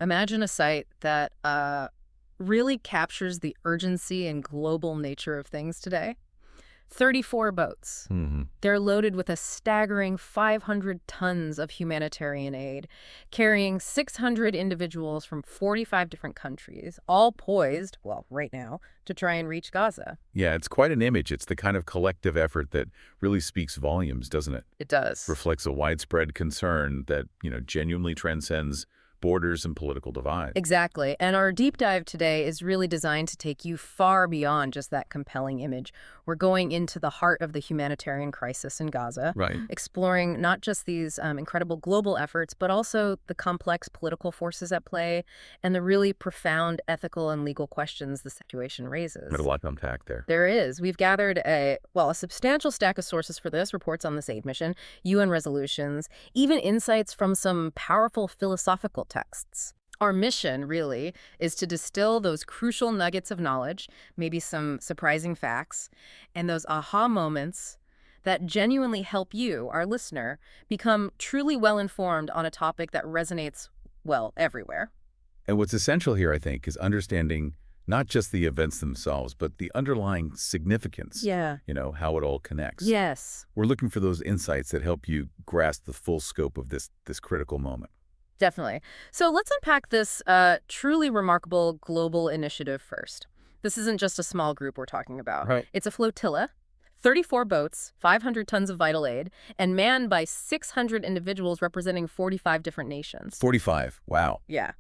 Imagine a site that really captures the urgency and global nature of things today. 34 boats. Hmm. They're loaded with a staggering 500 tons of humanitarian aid, carrying 600 individuals from 45 different countries, all poised, well, right now, to try and reach Gaza. Yeah, it's quite an image. It's the kind of collective effort that really speaks volumes, doesn't it? It does. Reflects a widespread concern that, genuinely transcends borders and political divides. Exactly. And our deep dive today is really designed to take you far beyond just that compelling image. We're going into the heart of the humanitarian crisis in Gaza, Right. exploring not just these incredible global efforts, but also the complex political forces at play and the really profound ethical and legal questions the situation raises. There's a lot to unpack there. There is. We've gathered a substantial stack of sources for this, reports on this aid mission, UN resolutions, even insights from some powerful philosophical texts. Our mission, really, is to distill those crucial nuggets of knowledge, maybe some surprising facts, and those aha moments that genuinely help you, our listener, become truly well-informed on a topic that resonates, well, everywhere. And what's essential here, I think, is understanding not just the events themselves, but the underlying significance, Yeah. how it all connects. Yes. We're looking for those insights that help you grasp the full scope of this critical moment. Definitely. So let's unpack this truly remarkable global initiative first. This isn't just a small group we're talking about. Right. It's a flotilla, 34 boats, 500 tons of vital aid, and manned by 600 individuals representing 45 different nations. 45. Wow. Yeah.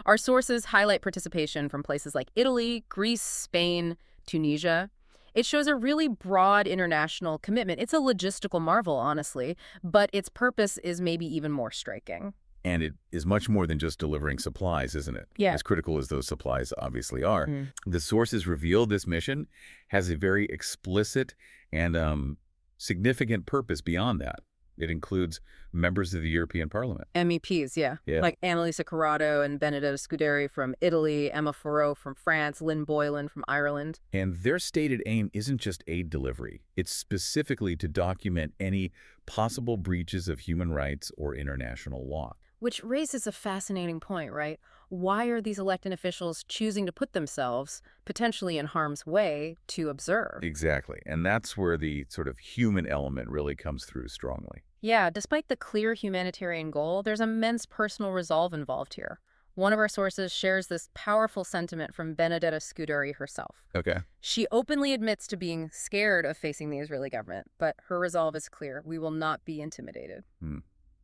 Our sources highlight participation from places like Italy, Greece, Spain, Tunisia. It shows a really broad international commitment. It's a logistical marvel, honestly, but its purpose is maybe even more striking. And it is much more than just delivering supplies, isn't it? Yeah. As critical as those supplies obviously are. Mm. The sources reveal this mission has a very explicit and significant purpose beyond that. It includes members of the European Parliament. MEPs, yeah. Yeah. Like Annalisa Corrado and Benedetta Scuderi from Italy, Emma Farrow from France, Lynn Boylan from Ireland. And their stated aim isn't just aid delivery. It's specifically to document any possible breaches of human rights or international law. Which raises a fascinating point, right? Why are these elected officials choosing to put themselves potentially in harm's way to observe? Exactly. And that's where the sort of human element really comes through strongly. Yeah, despite the clear humanitarian goal, there's immense personal resolve involved here. One of our sources shares this powerful sentiment from Benedetta Scuderi herself. Okay. She openly admits to being scared of facing the Israeli government, but her resolve is clear. We will not be intimidated.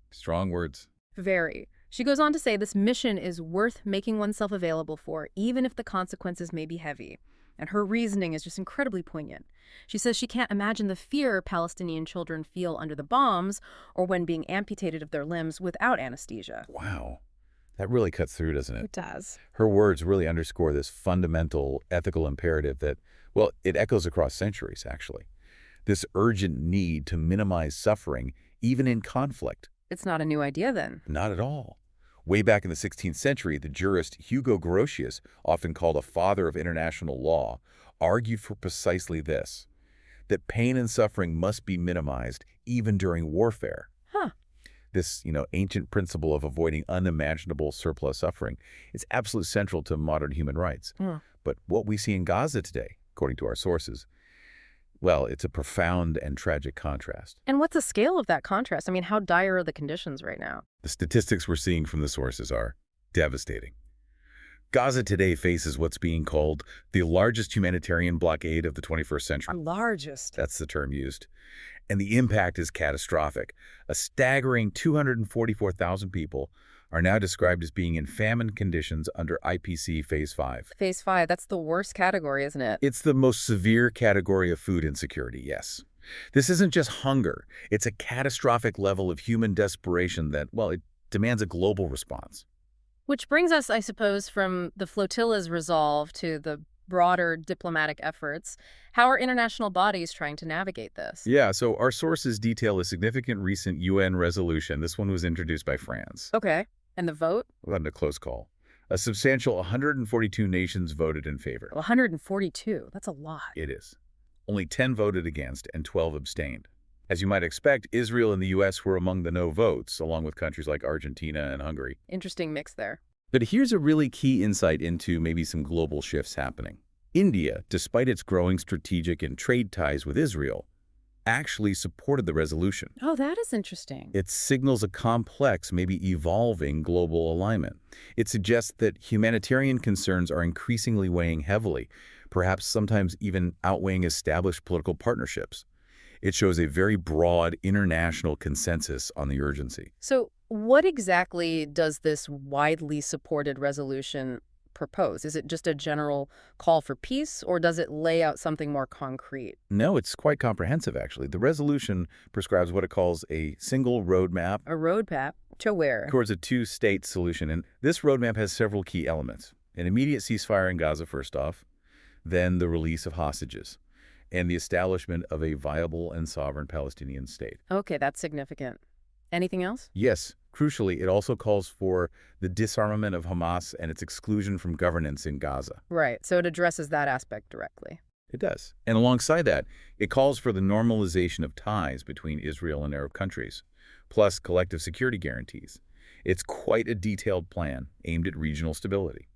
Strong words. Very. She goes on to say this mission is worth making oneself available for, even if the consequences may be heavy. And her reasoning is just incredibly poignant. She says she can't imagine the fear Palestinian children feel under the bombs or when being amputated of their limbs without anesthesia. Wow. That really cuts through, doesn't it? It does. Her words really underscore this fundamental ethical imperative that, well, it echoes across centuries, actually. This urgent need to minimize suffering, even in conflict. It's not a new idea then. Not at all. Way back in the 16th century, the jurist Hugo Grotius, often called a father of international law, argued for precisely this, that pain and suffering must be minimized even during warfare. Huh. This, ancient principle of avoiding unimaginable surplus suffering is absolutely central to modern human rights. But what we see in Gaza today, according to our sources, well, it's a profound and tragic contrast. And what's the scale of that contrast? I mean, how dire are the conditions right now? The statistics we're seeing from the sources are devastating. Gaza today faces what's being called the largest humanitarian blockade of the 21st century. Largest. That's the term used. And the impact is catastrophic. A staggering 244,000 people are now described as being in famine conditions under IPC Phase 5. Phase 5, that's the worst category, isn't it? It's the most severe category of food insecurity, yes. This isn't just hunger. It's a catastrophic level of human desperation that, well, it demands a global response. Which brings us, I suppose, from the flotilla's resolve to the broader diplomatic efforts. How are international bodies trying to navigate this? Yeah, so our sources detail a significant recent UN resolution. This one was introduced by France. Okay. And the vote? Wasn't a close call. A substantial 142 nations voted in favor. 142. That's a lot. It is. Only 10 voted against and 12 abstained. As you might expect, Israel and the U.S. were among the no votes, along with countries like Argentina and Hungary. Interesting mix there. But here's a really key insight into maybe some global shifts happening. India, despite its growing strategic and trade ties with Israel, actually supported the resolution. Oh, that is interesting. It signals a complex, maybe evolving global alignment. It suggests that humanitarian concerns are increasingly weighing heavily, perhaps sometimes even outweighing established political partnerships. It shows a very broad international consensus on the urgency. So what exactly does this widely supported resolution propose? Is it just a general call for peace, or does it lay out something more concrete? No, it's quite comprehensive, actually. The resolution prescribes what it calls a single roadmap A roadmap to where? towards a two-state solution. And this roadmap has several key elements. An immediate ceasefire in Gaza, first off, then the release of hostages, and the establishment of a viable and sovereign Palestinian state. Okay, that's significant. Anything else? Yes, crucially, it also calls for the disarmament of Hamas and its exclusion from governance in Gaza. Right, so it addresses that aspect directly. It does. And alongside that, it calls for the normalization of ties between Israel and Arab countries, plus collective security guarantees. It's quite a detailed plan aimed at regional stability.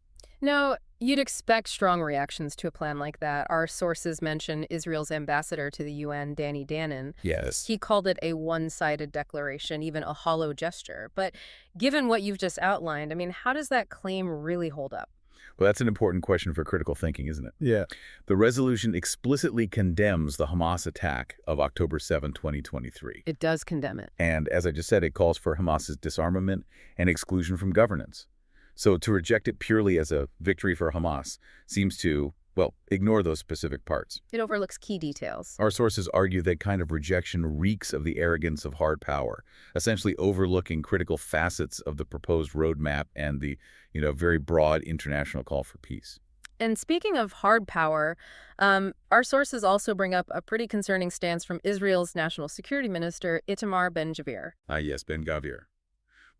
Now, you'd expect strong reactions to a plan like that. Our sources mention Israel's ambassador to the UN, Danny Danon. Yes. He called it a one-sided declaration, even a hollow gesture. But given what you've just outlined, I mean, how does that claim really hold up? Well, that's an important question for critical thinking, isn't it? Yeah. The resolution explicitly condemns the Hamas attack of October 7, 2023. It does condemn it. And as I just said, it calls for Hamas's disarmament and exclusion from governance. So to reject it purely as a victory for Hamas seems to, well, ignore those specific parts. It overlooks key details. Our sources argue that kind of rejection reeks of the arrogance of hard power, essentially overlooking critical facets of the proposed roadmap and the, very broad international call for peace. And speaking of hard power, our sources also bring up a pretty concerning stance from Israel's national security minister, Itamar Ben-Gvir. Yes, Ben-Gvir.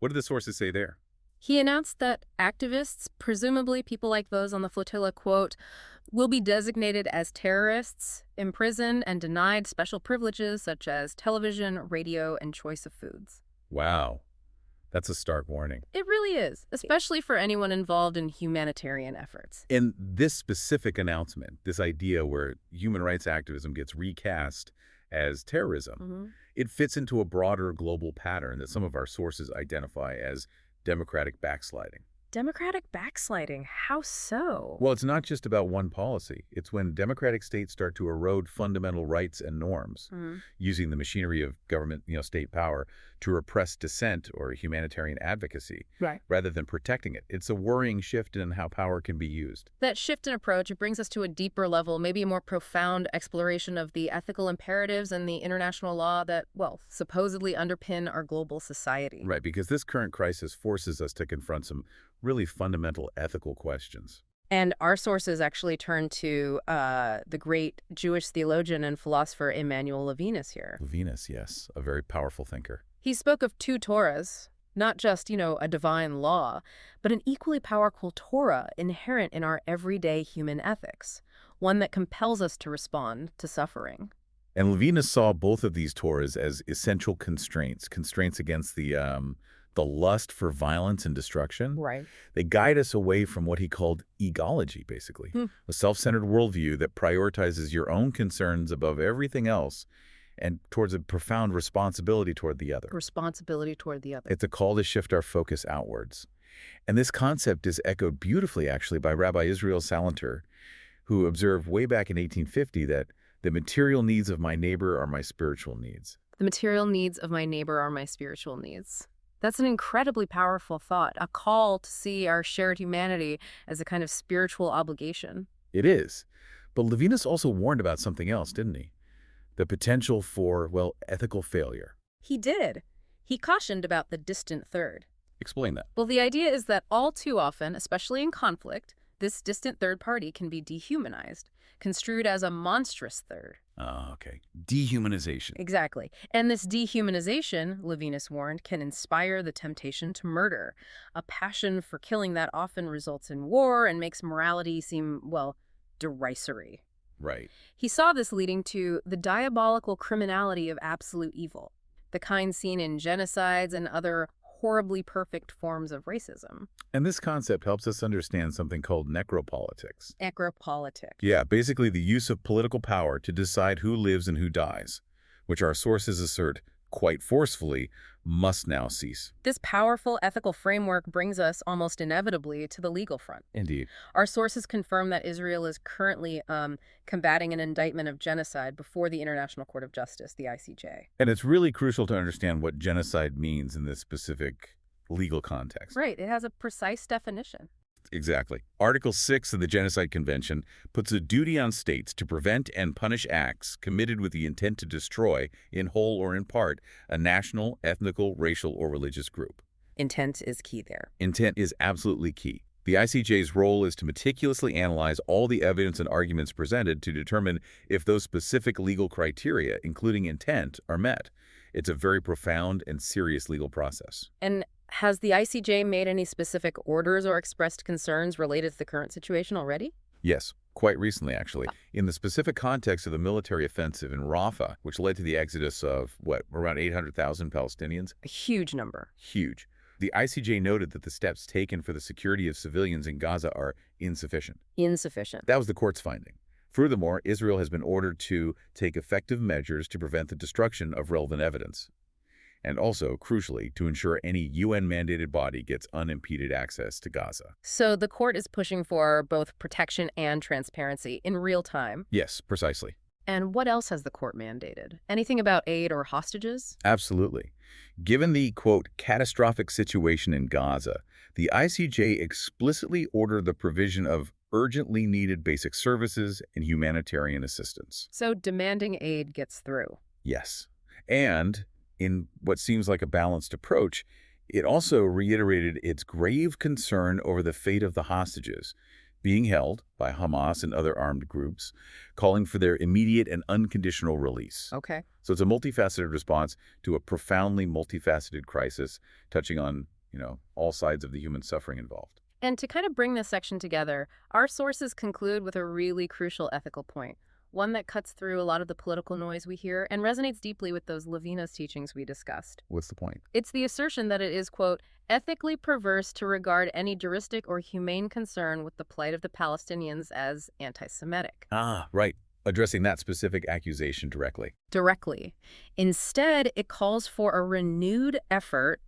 What do the sources say there? He announced that activists, presumably people like those on the flotilla, quote, will be designated as terrorists, imprisoned, and denied special privileges such as television, radio, and choice of foods. Wow. That's a stark warning. It really is, especially for anyone involved in humanitarian efforts. In this specific announcement, this idea where human rights activism gets recast as terrorism, it fits into a broader global pattern that some of our sources identify as democratic backsliding. Democratic backsliding? How so? Well, it's not just about one policy. It's when democratic states start to erode fundamental rights and norms, using the machinery of government, state power to repress dissent or humanitarian advocacy, Right. rather than protecting it. It's a worrying shift in how power can be used. That shift in approach, it brings us to a deeper level, maybe a more profound exploration of the ethical imperatives and the international law that, well, supposedly underpin our global society. Right, because this current crisis forces us to confront some really fundamental ethical questions. And our sources actually turn to the great Jewish theologian and philosopher Emmanuel Levinas here. Levinas, yes, a very powerful thinker. He spoke of two Torahs, not just, a divine law, but an equally powerful Torah inherent in our everyday human ethics, one that compels us to respond to suffering. And Levinas saw both of these Torahs as essential constraints against the lust for violence and destruction. Right. They guide us away from what he called egology, basically, a self-centered worldview that prioritizes your own concerns above everything else and towards a profound responsibility toward the other. Responsibility toward the other. It's a call to shift our focus outwards. And this concept is echoed beautifully, actually, by Rabbi Israel Salanter, who observed way back in 1850 that the material needs of my neighbor are my spiritual needs. The material needs of my neighbor are my spiritual needs. That's an incredibly powerful thought, a call to see our shared humanity as a kind of spiritual obligation. It is. But Levinas also warned about something else, didn't he? The potential for, well, ethical failure. He did. He cautioned about the distant third. Explain that. Well, the idea is that all too often, especially in conflict, this distant third party can be dehumanized, construed as a monstrous third. Oh, okay. Dehumanization. Exactly. And this dehumanization, Levinas warned, can inspire the temptation to murder, a passion for killing that often results in war and makes morality seem, well, derisory. Right. He saw this leading to the diabolical criminality of absolute evil, the kind seen in genocides and other horribly perfect forms of racism. And this concept helps us understand something called necropolitics. Necropolitics. Yeah, basically the use of political power to decide who lives and who dies, which our sources assert, quite forcefully, must now cease. This powerful ethical framework brings us almost inevitably to the legal front. Indeed. Our sources confirm that Israel is currently combating an indictment of genocide before the International Court of Justice, the ICJ. And it's really crucial to understand what genocide means in this specific legal context. Right, it has a precise definition. Exactly. Article 6 of the Genocide Convention puts a duty on states to prevent and punish acts committed with the intent to destroy, in whole or in part, a national, ethnical, racial, or religious group. Intent is key there. Intent is absolutely key. The ICJ's role is to meticulously analyze all the evidence and arguments presented to determine if those specific legal criteria, including intent, are met. It's a very profound and serious legal process. And has the ICJ made any specific orders or expressed concerns related to the current situation already? Yes, quite recently, actually. In the specific context of the military offensive in Rafah, which led to the exodus of, around 800,000 Palestinians? A huge number. Huge. The ICJ noted that the steps taken for the security of civilians in Gaza are insufficient. Insufficient. That was the court's finding. Furthermore, Israel has been ordered to take effective measures to prevent the destruction of relevant evidence. And also, crucially, to ensure any UN-mandated body gets unimpeded access to Gaza. So the court is pushing for both protection and transparency in real time. Yes, precisely. And what else has the court mandated? Anything about aid or hostages? Absolutely. Given the, quote, catastrophic situation in Gaza, the ICJ explicitly ordered the provision of urgently needed basic services and humanitarian assistance. So demanding aid gets through. Yes. And in what seems like a balanced approach, it also reiterated its grave concern over the fate of the hostages being held by Hamas and other armed groups, calling for their immediate and unconditional release. Okay. So it's a multifaceted response to a profoundly multifaceted crisis, touching on, all sides of the human suffering involved. And to kind of bring this section together, our sources conclude with a really crucial ethical point. One that cuts through a lot of the political noise we hear and resonates deeply with those Levinas teachings we discussed. What's the point? It's the assertion that it is, quote, ethically perverse to regard any juristic or humane concern with the plight of the Palestinians as anti-Semitic. Ah, right. Addressing that specific accusation directly. Directly. Instead, it calls for a renewed effort,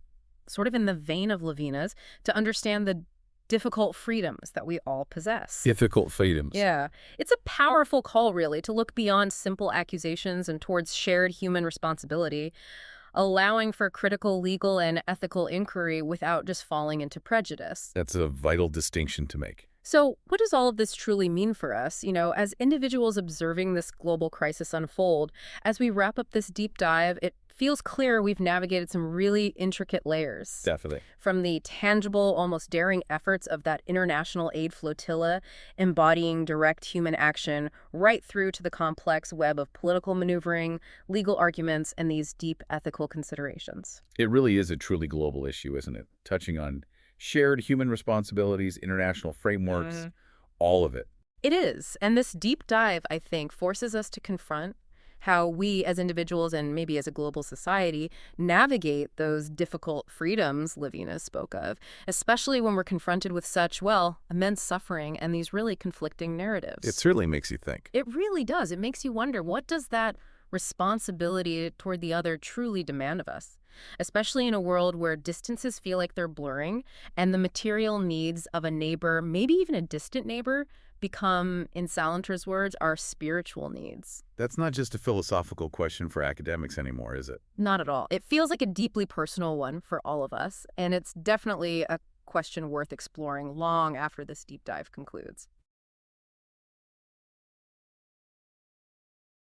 sort of in the vein of Levinas, to understand the difficult freedoms that we all possess. Difficult freedoms. Yeah. It's a powerful call, really, to look beyond simple accusations and towards shared human responsibility, allowing for critical legal and ethical inquiry without just falling into prejudice. That's a vital distinction to make. So what does all of this truly mean for us, as individuals observing this global crisis unfold? As we wrap up this deep dive, it feels clear we've navigated some really intricate layers. Definitely. From the tangible, almost daring efforts of that international aid flotilla, embodying direct human action, right through to the complex web of political maneuvering, legal arguments, and these deep ethical considerations. It really is a truly global issue, isn't it? Touching on shared human responsibilities, international frameworks, all of it. It is. And this deep dive, I think, forces us to confront how we as individuals and maybe as a global society navigate those difficult freedoms Levinas spoke of, especially when we're confronted with such, immense suffering and these really conflicting narratives. It certainly makes you think. It really does. It makes you wonder, what does that responsibility toward the other truly demand of us? Especially in a world where distances feel like they're blurring and the material needs of a neighbor, maybe even a distant neighbor, become, in Salanter's words, our spiritual needs. That's not just a philosophical question for academics anymore, is it? Not at all. It feels like a deeply personal one for all of us, and it's definitely a question worth exploring long after this deep dive concludes.